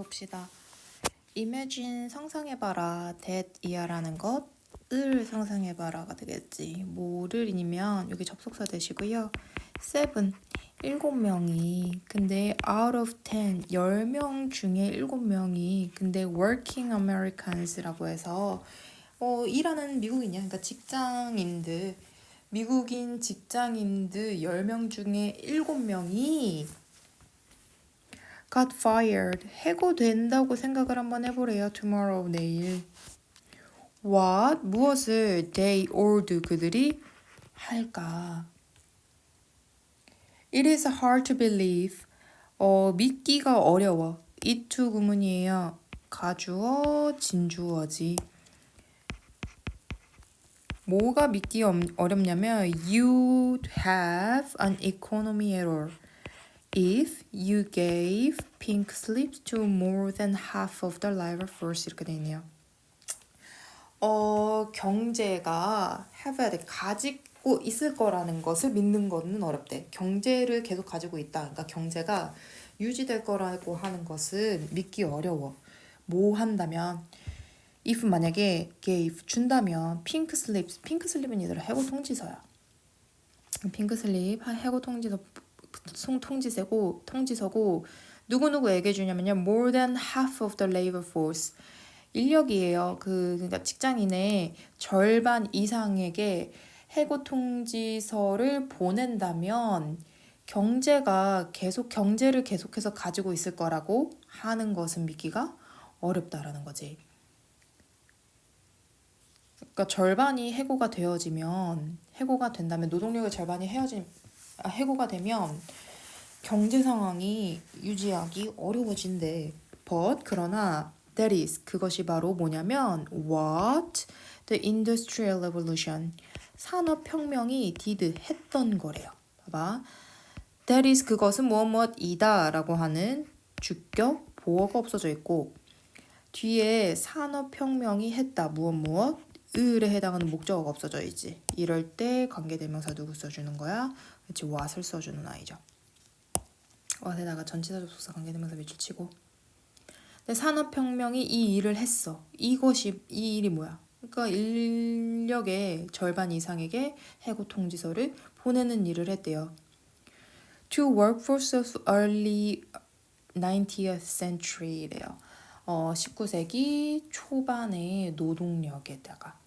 봅시다. Imagine 상상해봐라. that 이하라는 것을 상상해봐라가 되겠지. 뭐를이면 여기 접속사 되시고요. 7 7명이 근데 out of 10 10명 중에 7명이 근데 working Americans라고 해서 일하는 미국인이야. 그러니까 직장인들 미국인 직장인들 10명 중에 7명이 got fired. 해고된다고 생각을 한번 해보래요. tomorrow, 내일. What? 무엇을 they all do 그들이 할까? It is hard to believe. 믿기가 어려워. it to 구문이에요. 가주어, 진주어지. 뭐가 믿기 어렵냐면 you have an economy error. If you gave pink slips to more than half of the labor force 이렇게 돼 있네요. 경제가 have 돼. 가지고 있을 거라는 것을 믿는 거는 어렵대. 경제를 계속 가지고 있다. 그러니까 경제가 유지될 거라고 하는 것은 믿기 어려워. 뭐 한다면 if 만약에 gave 준다면 pink slips 핑크 슬립은 얘들아 해고 통지서야. 핑크 슬립 해고 통지서고 누구에게 주냐면요. more than half of the labor force. 인력이에요. 그러니까 직장인의 절반 이상에게 해고 통지서를 보낸다면 경제를 계속해서 가지고 있을 거라고 하는 것은 믿기가 어렵다라는 거지. 그러니까 절반이 해고가 된다면 노동력의 절반이 해고가 되면 경제 상황이 유지하기 어려워진대. But 그러나 that is 그것이 바로 뭐냐면 what the industrial revolution 산업혁명이 did 했던 거래요. 봐봐. that is 그것은 무엇이다라고 하는 주격 보어가 없어져 있고 뒤에 산업혁명이 했다 무엇 을에 해당하는 목적어가 없어져 있지. 이럴 때 관계대명사 누구 써주는 거야? 그렇지 what을 써주는 아이죠. what에다가 전치사 접속사 관계대명사 밑줄 치고. 근데 산업혁명이 이 일을 했어. 이 일이 뭐야? 그러니까 인력의 절반 이상에게 해고 통지서를 보내는 일을 했대요. To workforce of early 19th century래요. 19세기 초반의 노동력에다가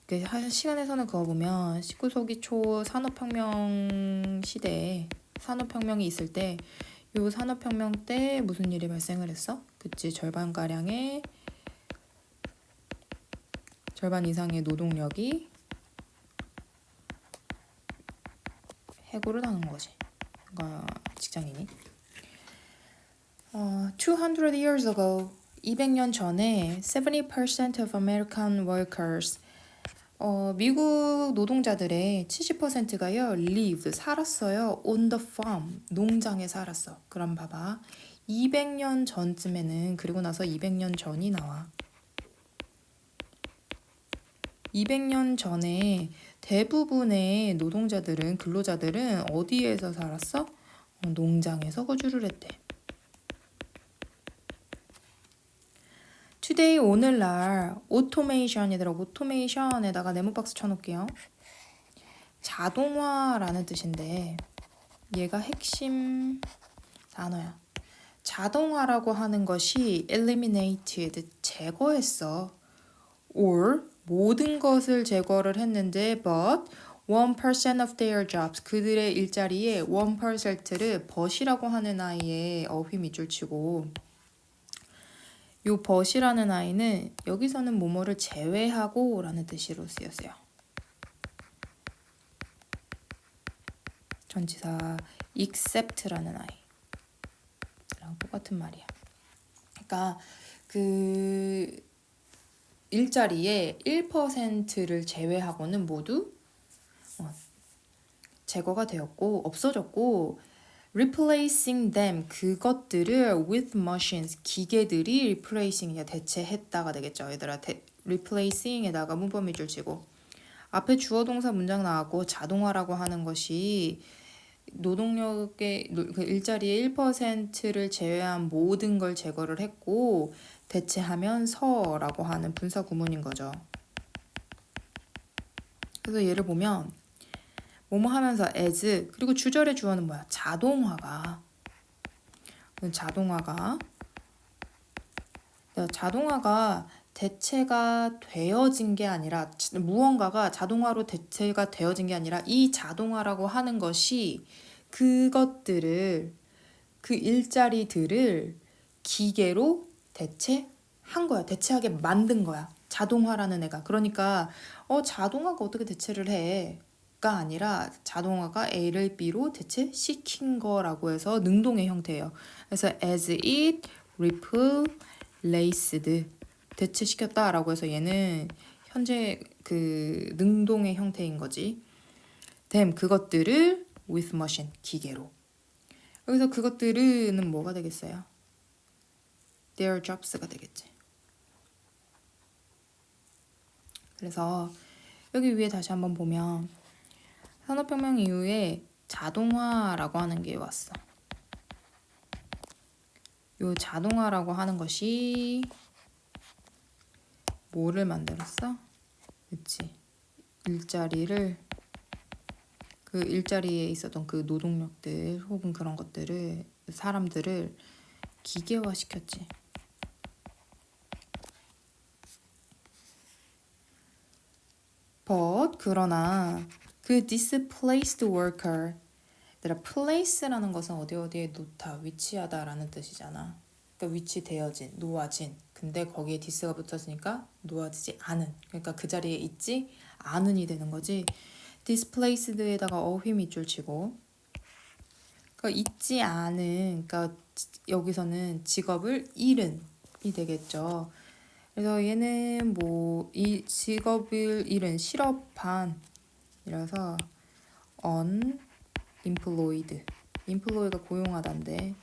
그러니까 시간에서는 그거 보면 19세기 초 산업혁명 시대에 산업혁명이 있을 때 요 산업혁명 때 무슨 일이 발생을 했어? 그치 절반 이상의 노동력이 해고를 당한 거지. 그러니까 직장인이 200 years ago 200년 전에 70% of American workers 미국 노동자들의 70%가요 lived 살았어요 on the farm 농장에 살았어. 그럼 봐봐 200년 전쯤에는 그리고 나서 200년 전이 나와. 200년 전에 대부분의 근로자들은 어디에서 살았어? 농장에서 거주를 했대. today 오늘날 오토메이션에다가 네모박스 쳐놓을게요. 자동화라는 뜻인데 얘가 핵심 단어야. 자동화라고 하는 것이 eliminated 제거했어. or 모든 것을 제거를 했는데 but 1% of their jobs 그들의 일자리에 1%를 but이라고 하는 아이의 어휘 밑줄 치고 요 but이라는 아이는 여기서는 뭐뭐를 제외하고 라는 뜻으로 쓰였어요. 전치사 except라는 아이랑 똑같은 말이야. 그러니까 그 일자리에 1%를 제외하고는 모두 제거가 되었고 없어졌고 replacing them 그것들을 with machines 기계들이 replacing 대체했다가 되겠죠. 얘들아 replacing에다가 문법 밑줄 치고 앞에 주어 동사 문장 나왔고 자동화라고 하는 것이 노동력의 그 일자리의 1%를 제외한 모든 걸 제거를 했고 대체하면서라고 하는 분사 구문인 거죠. 그래서 예를 보면 뭐뭐 하면서 as 그리고 주절의 주어는 뭐야? 자동화가 대체가 되어진 게 아니라 무언가가 자동화로 대체가 되어진 게 아니라 이 자동화라고 하는 것이 그것들을 그 일자리들을 기계로 대체한 거야. 대체하게 만든 거야. 자동화라는 애가. 그러니까 자동화가 어떻게 대체를 해? 가 아니라 자동화가 A를 B로 대체시킨 거라고 해서 능동의 형태예요. 그래서 as it replaced 대체시켰다라고 해서 얘는 현재 그 능동의 형태인 거지. them 그것들을 with machine 기계로. 여기서 그것들은 뭐가 되겠어요? their jobs가 되겠지. 그래서 여기 위에 다시 한번 보면 산업혁명 이후에 자동화라고 하는 게 왔어. 요 자동화라고 하는 것이 뭐를 만들었어? 그치. 그 일자리에 있었던 그 노동력들 혹은 그런 것들을 사람들을 기계화 시켰지. 그러나 그 displaced worker 얘들아 place라는 것은 어디에 놓다 위치하다라는 뜻이잖아. 그러니까 위치되어진 놓아진 근데 거기에 dis가 붙었으니까 놓아지지 않은 그러니까 그 자리에 있지 않은이 되는 거지. displaced에다가 어휘 밑줄 치고 그러니까 있지 않은 그러니까 여기서는 직업을 잃은이 되겠죠. 그래서 얘는 뭐 이 직업을 잃은 실업한이라서 unemployed employ가 고용하다인데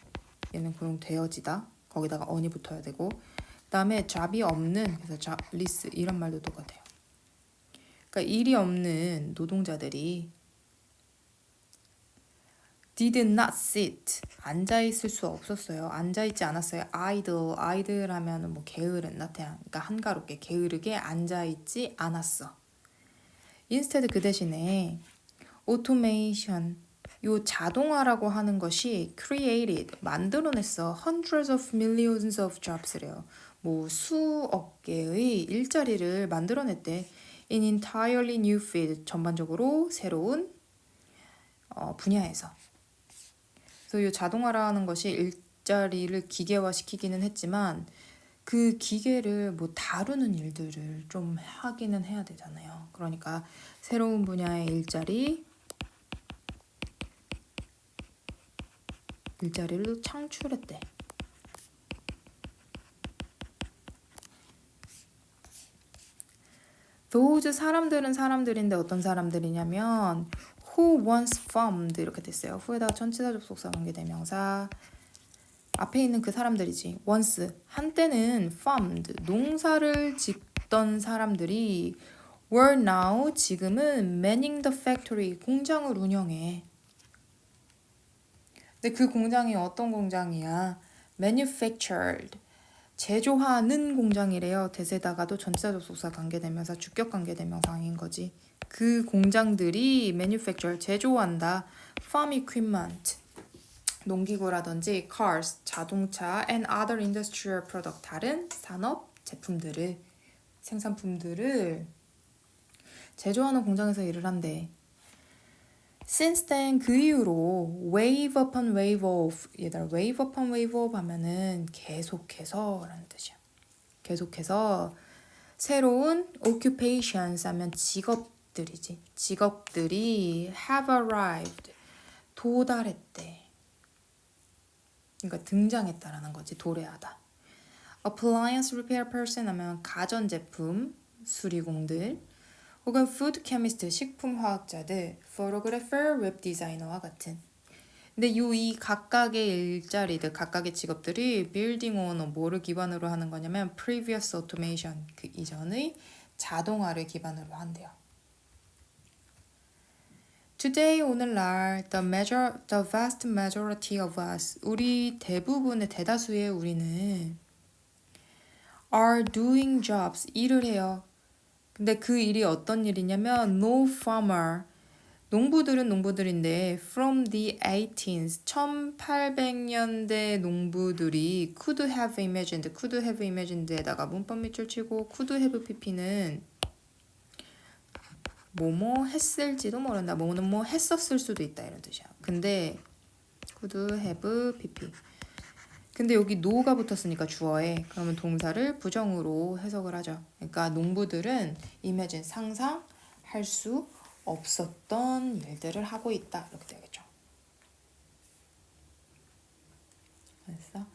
얘는 고용되어지다 거기다가 on이 붙어야 되고 그 다음에 job이 없는 그래서 jobless 이런 말도 똑같아요. 그러니까 일이 없는 노동자들이 did not sit 앉아있을 수 없었어요. 앉아있지 않았어요. idle 하면은 뭐 게으른 나태한 그러니까 한가롭게 게으르게 앉아있지 않았어. instead 그 대신에 automation 요 자동화라고 하는 것이 created 만들어냈어. hundreds of millions of jobs래요. 뭐 수억 개의 일자리를 만들어냈대. in entirely new field 전반적으로 새로운 분야에서. 그래서 이 자동화라는 것이 일자리를 기계화시키기는 했지만 그 기계를 뭐 다루는 일들을 좀 하기는 해야 되잖아요. 그러니까 새로운 분야의 일자리를 창출했대. those 사람들은 사람들인데 어떤 사람들이냐면 who once farmed 이렇게 됐어요. who에다가 전치사 접속사 관계대명사 앞에 있는 그 사람들이지. once 한때는 farmed 농사를 짓던 사람들이 were now 지금은 manning the factory 공장을 운영해. 근데 그 공장이 어떤 공장이야? manufactured 제조하는 공장이래요. 대세다가도 전치사 접속사 관계대명사 주격 관계대명사인 거지. 그 공장들이 manufacture 제조한다. farm equipment 농기구라든지 cars 자동차 and other industrial product 다른 산업 제품들을 생산품들을 제조하는 공장에서 일을 한대. Since then 그 이후로 wave upon wave of 얘들아 wave upon wave of 하면은 계속해서 라는 뜻이야. 계속해서 새로운 occupations 하면 직업들이지. 직업들이 have arrived 도달했대. 그러니까 등장했다라는 거지. 도래하다. appliance repair person 하면 가전제품 수리공들 혹은 food chemist 식품화학자들, photographer, 웹 디자이너와 같은. 근데 이 각각의 일자리들, 각각의 직업들이 building on 뭐를 기반으로 하는 거냐면 previous automation 그 이전의 자동화를 기반으로 한대요. Today 오늘날 the vast majority of us 우리 대부분의 대다수의 우리는 are doing jobs 일을 해요. 근데 그 일이 어떤 일이냐면 no farmer 농부들은 농부들인데 from the 18th 1800년대 농부들이 could have imagined에다가 문법 밑줄 치고 could have pp는 뭐뭐 했을지도 모른다. 뭐는 뭐 했었을 수도 있다 이런 뜻이야. 근데 could have pp. 근데 여기 no가 붙었으니까 주어에 그러면 동사를 부정으로 해석을 하죠. 그러니까 농부들은 imagine 상상할 수 없었던 일들을 하고 있다 이렇게 되겠죠. 됐어?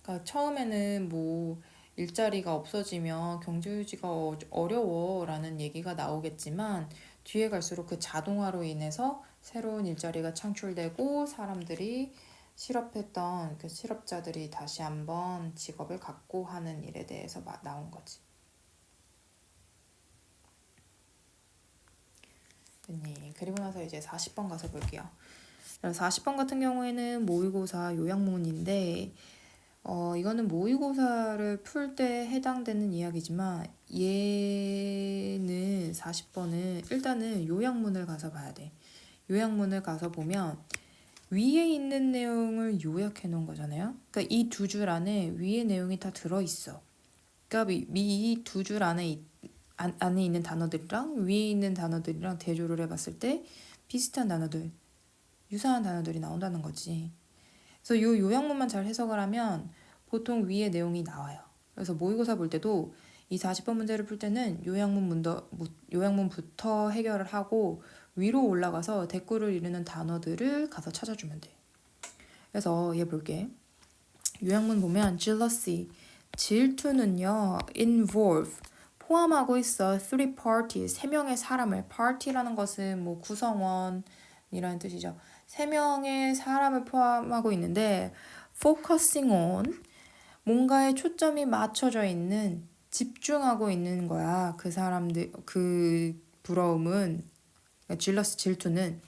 그러니까 처음에는 뭐 일자리가 없어지면 경제 유지가 어려워라는 얘기가 나오겠지만 뒤에 갈수록 그 자동화로 인해서 새로운 일자리가 창출되고 사람들이 실업했던 그 실업자들이 다시 한번 직업을 갖고 하는 일에 대해서 나온 거지. 그리고 나서 이제 40번 가서 볼게요. 40번 같은 경우에는 모의고사 요약문인데 이거는 모의고사를 풀 때 해당되는 이야기지만 얘는 40번은 일단은 요약문을 가서 봐야 돼. 요약문을 가서 보면 위에 있는 내용을 요약해 놓은 거잖아요. 그러니까 이 두 줄 안에 위에 내용이 다 들어있어. 그러니까 이 두 줄 안에 있는 단어들이랑 위에 있는 단어들이랑 대조를 해봤을 때 비슷한 단어들, 유사한 단어들이 나온다는 거지. 그래서 이 요약문만 잘 해석을 하면 보통 위에 내용이 나와요. 그래서 모의고사 볼 때도 이 40번 문제를 풀 때는 요약문부터 해결을 하고 위로 올라가서 대꾸를 이루는 단어들을 가서 찾아주면 돼. 그래서 얘 볼게. 요약문 보면 jealousy, 질투는요 involve, 포함하고 있어 three parties, 세 명의 사람을. party라는 것은 뭐 구성원이라는 뜻이죠. 세 명의 사람을 포함하고 있는데 focusing on, 뭔가에 초점이 맞춰져 있는, 집중하고 있는 거야. 그 사람들, 그 부러움은, jealous, 질투는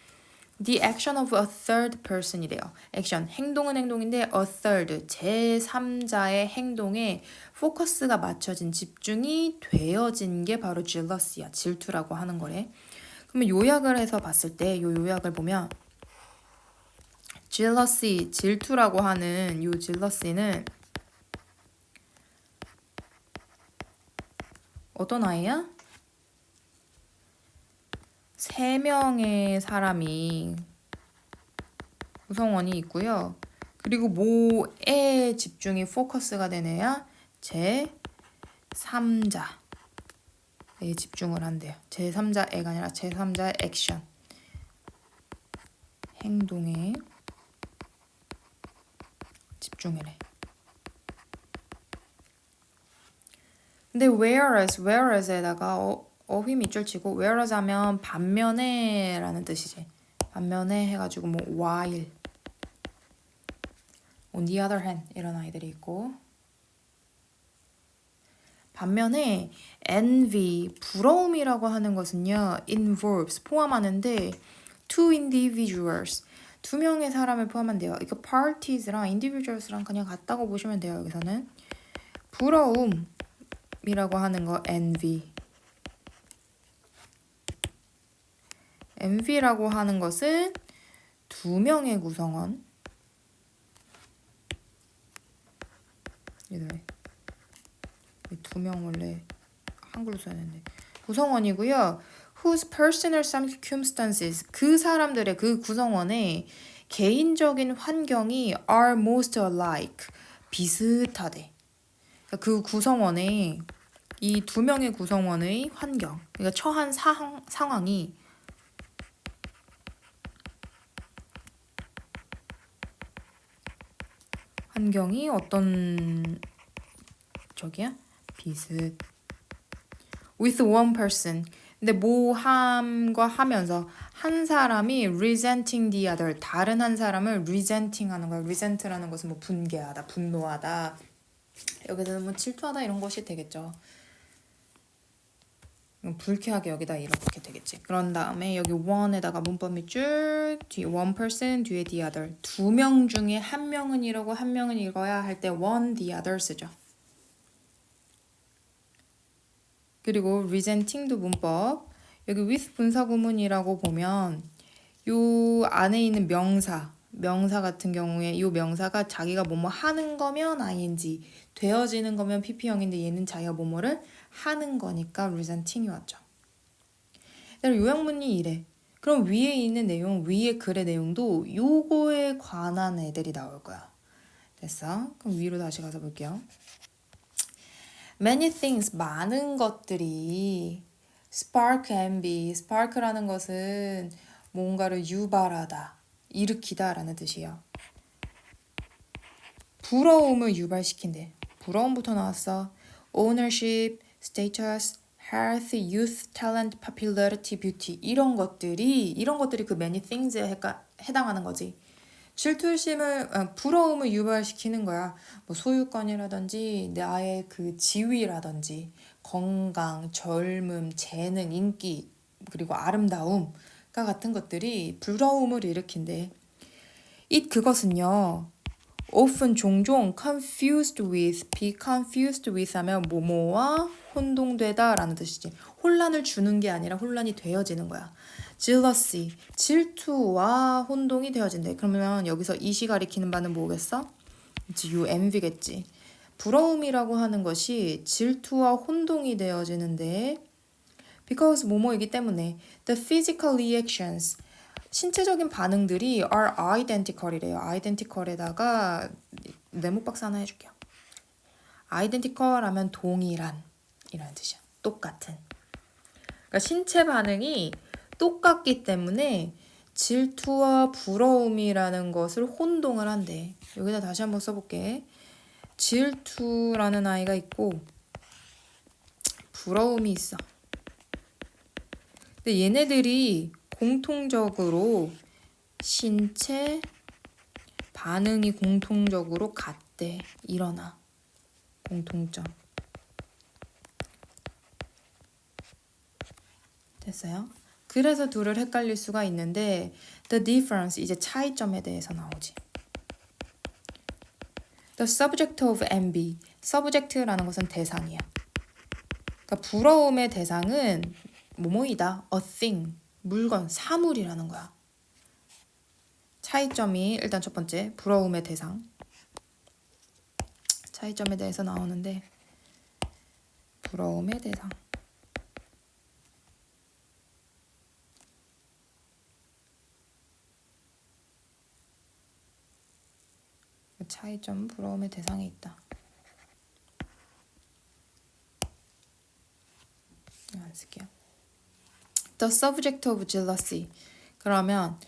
the action of a third person이래요. 액션, 행동은 행동인데 a third, 제3자의 행동에 포커스가 맞춰진, 집중이 되어진 게 바로 jealous야. 질투라고 하는 거래. 그러면 요약을 해서 봤을 때 요 요약을 보면 jealousy, 질투라고 하는 요 jealousy는 어떤 아이야? 세 명의 사람이 구성원이 있고요. 그리고 뭐에 집중이 포커스가 된 애야? 제3자에 집중을 한대요. 제3자 애가 아니라 제3자의 액션, 행동에 집중을 해. 근데 whereas에다가 어휘 밑줄 치고 whereas 하면 반면에 라는 뜻이지. 반면에 해가지고 뭐 while, on the other hand 이런 아이들이 있고, 반면에 envy, 부러움이라고 하는 것은요 involves, 포함하는데 two individuals, 두 명의 사람을 포함한대요. 이거 parties랑 individuals랑 그냥 같다고 보시면 돼요. 여기서는 부러움이라고 하는 거 envy라고 하는 것은 두 명의 구성원, 두 명 원래 한글로 써야 되는데 구성원이고요. whose personal circumstances, 그 사람들의, 그 구성원의 개인적인 환경이 are most alike, 비슷하대. 그러니까 그 구성원의, 이 두 명의 구성원의 환경, 그러니까 처한 상황이 어떤 저기야? 비슷. with one person. 근데 모함과 하면서 한 사람이 resenting the other, 다른 한 사람을 resenting 하는 거야. resent라는 것은 뭐 분개하다, 분노하다. 여기서는 뭐 질투하다 이런 것이 되겠죠. 불쾌하게 여기다 이렇게 되겠지. 그런 다음에 여기 one에다가 문법 밑줄 뒤 one person 뒤에 the other. 두 명 중에 한 명은 이러고 한 명은 이거야 할 때 one the other 쓰죠. 그리고 resenting도 문법. 여기 with 분사구문이라고 보면 요 안에 있는 명사 같은 경우에 이 명사가 자기가 뭐뭐 하는 거면 ing, 되어지는 거면 pp형인데 얘는 자기가 뭐뭐를 하는 거니까 resenting이 왔죠. 요약문이 이래. 그럼 위에 있는 내용, 위에 글의 내용도 요거에 관한 애들이 나올 거야. 됐어? 그럼 위로 다시 가서 볼게요. Many things, 많은 것들이 spark envy, spark라는 것은 뭔가를 유발하다, 일으키다 라는 뜻이에요. 부러움을 유발시킨대. 부러움부터 나왔어. Ownership, status, health, youth, talent, popularity, beauty 이런 것들이 그 many things에 해당하는 거지. 부러움을 유발시키는 거야. 뭐 소유권이라든지 나의 그 지위라든지 건강, 젊음, 재능, 인기 그리고 아름다움 같은 것들이 부러움을 일으킨대. 그것은요. often 종종 confused with, be confused with 하면 뭐뭐와 혼동되다 라는 뜻이지. 혼란을 주는 게 아니라 혼란이 되어지는 거야. jealousy, 질투와 혼동이 되어진대. 그러면 여기서 이시 가리키는 바는 뭐겠어? you envy겠지. 부러움이라고 하는 것이 질투와 혼동이 되어지는데 because 뭐뭐이기 때문에 the physical reactions 신체적인 반응들이 are identical이래요. identical에다가 네모박스 하나 해줄게요. identical 하면 동일한 이라는 뜻이야. 똑같은. 그러니까 신체 반응이 똑같기 때문에 질투와 부러움이라는 것을 혼동을 한대. 여기다 다시 한번 써볼게. 질투라는 아이가 있고 부러움이 있어. 근데 얘네들이 공통적으로 신체 반응이 공통적으로 같대. 일어나. 공통점. 됐어요? 그래서 둘을 헷갈릴 수가 있는데 the difference, 이제 차이점에 대해서 나오지. The subject of envy. subject라는 것은 대상이야. 그러니까 부러움의 대상은 뭐뭐이다. a thing. 물건, 사물이라는 거야. 차이점이 일단 첫 번째, 부러움의 대상. 차이점에 대해서 나오는데 부러움의 대상. 차이점 부러움의 대상에 있다. 안 쓸게요. The subject of jealousy. 그러면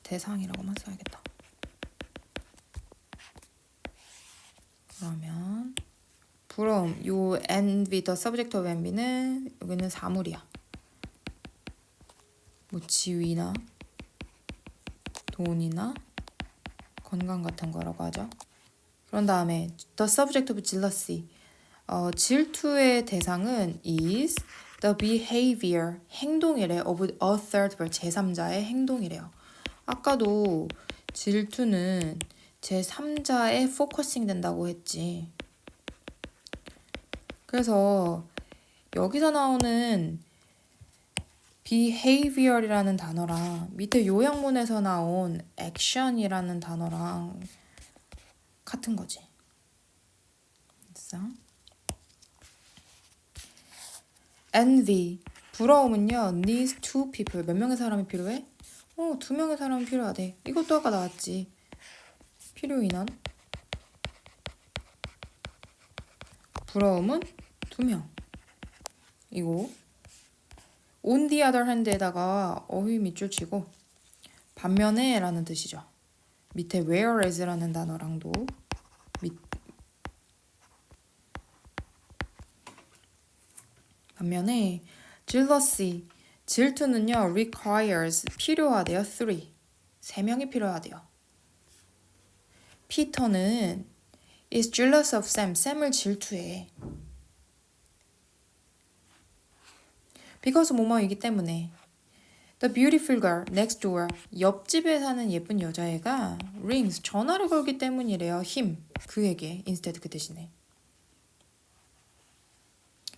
대상이라고만 써야겠다. 그러면 부러움, 요 envy, the subject of envy는 여기는 사물이야. 뭐 지위나 돈이나 건강 같은 거라고 하죠. 그런 다음에 the subject of jealousy. 질투의 대상은 is the behavior, 행동이래. of a third person, 제3자의 행동이래요. 아까도 질투는 제3자에 포커싱 된다고 했지. 그래서 여기서 나오는 behavior이라는 단어랑 밑에 요약문에서 나온 action이라는 단어랑 같은 거지. 됐어? envy, 부러움은요. needs two people, 몇 명의 사람이 필요해? 두 명의 사람이 필요하대. 이것도 아까 나왔지. 필요인원. 부러움은 2명. 이거 on the other hand에다가 어휘 밑줄 치고 반면에 라는 뜻이죠. 밑에 whereas라는 단어랑도 반면에 jealousy, 질투는요. requires, 필요하대요. 3명이 필요하대요. 피터는 is jealous of Sam, 샘을 질투해. because 뭐뭐이기 때문에. The beautiful girl next door. 옆집에 사는 예쁜 여자애가 rings. 전화를 걸기 때문이래요. him. 그에게. instead 그 대신에.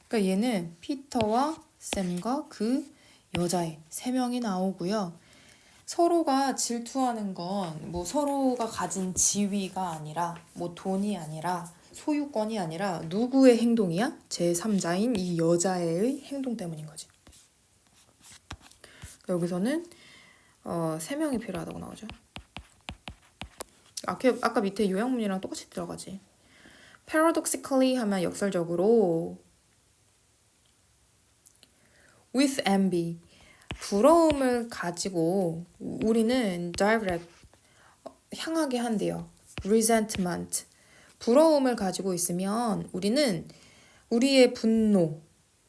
그러니까 얘는 피터와 샘과 그 여자애 세 명이 나오고요. 서로가 질투하는 건 뭐 서로가 가진 지위가 아니라 뭐 돈이 아니라 소유권이 아니라 누구의 행동이야? 제3자인 이 여자애의 행동 때문인 거지. 여기서는 세 명이 필요하다고 나오죠. 아까 밑에 요약문이랑 똑같이 들어가지. paradoxically 하면 역설적으로 with envy 부러움을 가지고 우리는 direct 향하게 한대요. resentment 부러움을 가지고 있으면 우리는 우리의 분노,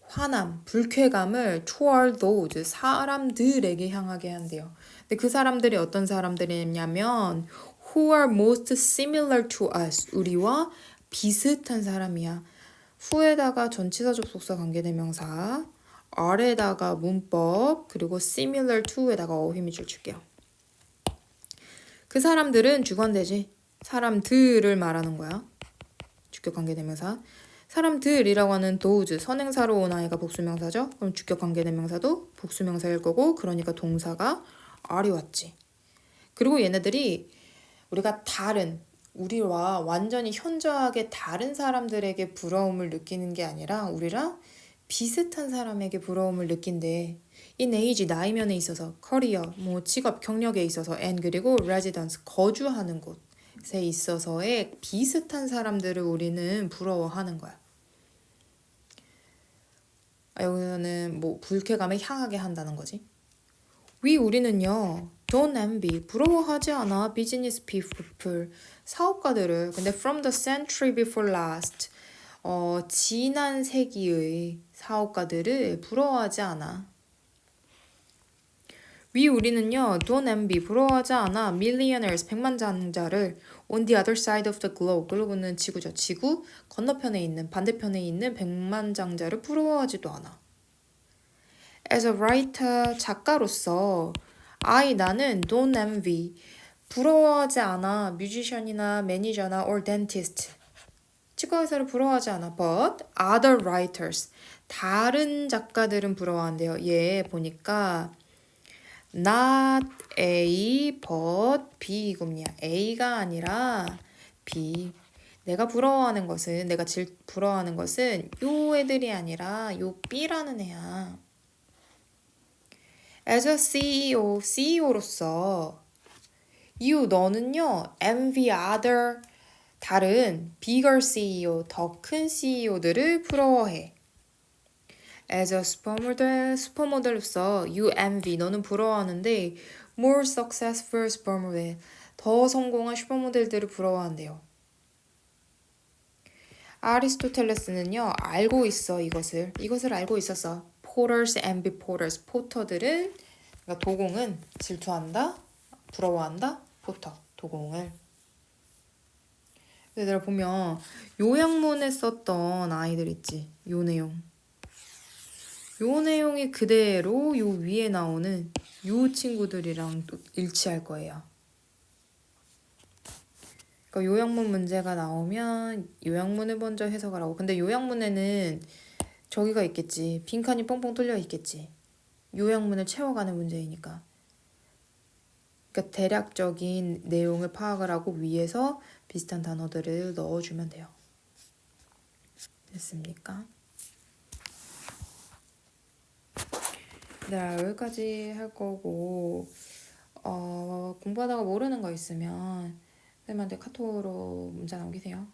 화남, 불쾌감을 toward those 사람들에게 향하게 한대요. 근데 그 사람들이 어떤 사람들이냐면 who are most similar to us 우리와 비슷한 사람이야. 후에다가 전치사 접속사 관계대명사 아래다가 문법 그리고 similar to에다가 어휘미줄 줄게요. 그 사람들은 주관대지. 사람들을 말하는 거야. 주격 관계대명사. 사람들이라고 하는 those 선행사로 온 아이가 복수명사죠. 그럼 주격 관계대명사도 복수명사일 거고 그러니까 동사가 are이 왔지. 그리고 얘네들이 우리가 다른 우리와 완전히 현저하게 다른 사람들에게 부러움을 느끼는 게 아니라 우리랑 비슷한 사람에게 부러움을 느낀대. in age 나이면에 있어서 커리어 뭐 직업 경력에 있어서 and 그리고 residence 거주하는 곳에 있어서의 비슷한 사람들을 우리는 부러워하는 거야. 여기서는 뭐 불쾌감에 향하게 한다는 거지. 우리는요 don't envy 부러워하지 않아 business people 사업가들을. 근데 from the century before last 지난 세기의 사업가들을 부러워하지 않아. 우리는요 don't envy 부러워하지 않아 millionaires 백만장자를 on the other side of the globe 글로브는 지구죠. 지구 건너편에 있는 반대편에 있는 백만장자를 부러워하지도 않아. as a writer 작가로서 나는 don't envy 부러워하지 않아 musician이나 매니저나 or dentist 치과 의사를 부러워하지 않아. But other writers 다른 작가들은 부러워한대요. 얘 보니까 not A but B 이겁니다. A가 아니라 B. 내가 부러워하는 것은 부러워하는 것은 요 애들이 아니라 요 B라는 애야. As a CEO로서 너는요 envy other 다른 bigger CEO, 더 큰 CEO들을 부러워해. As a 슈퍼모델로서 you envy, 너는 부러워하는데 more successful supermodel, 더 성공한 슈퍼모델들을 부러워한대요. 아리스토텔레스는요 알고 있어 이것을 알고 있었어. Porters envy porters, 포터들은 그러니까 도공은 질투한다, 부러워한다, 포터, 도공을. 얘들아 보면 요약문에 썼던 아이들 있지. 요 내용이 그대로 요 위에 나오는 요 친구들이랑 또 일치할 거예요. 그러니까 요약문 문제가 나오면 요약문을 먼저 해석을 하고 근데 요약문에는 저기가 있겠지. 빈칸이 뻥뻥 뚫려 있겠지. 요약문을 채워가는 문제이니까. 그러니까 대략적인 내용을 파악을 하고 위에서 비슷한 단어들을 넣어주면 돼요. 됐습니까? 네, 여기까지 할 거고 공부하다가 모르는 거 있으면 쌤한테 카톡으로 문자 남기세요.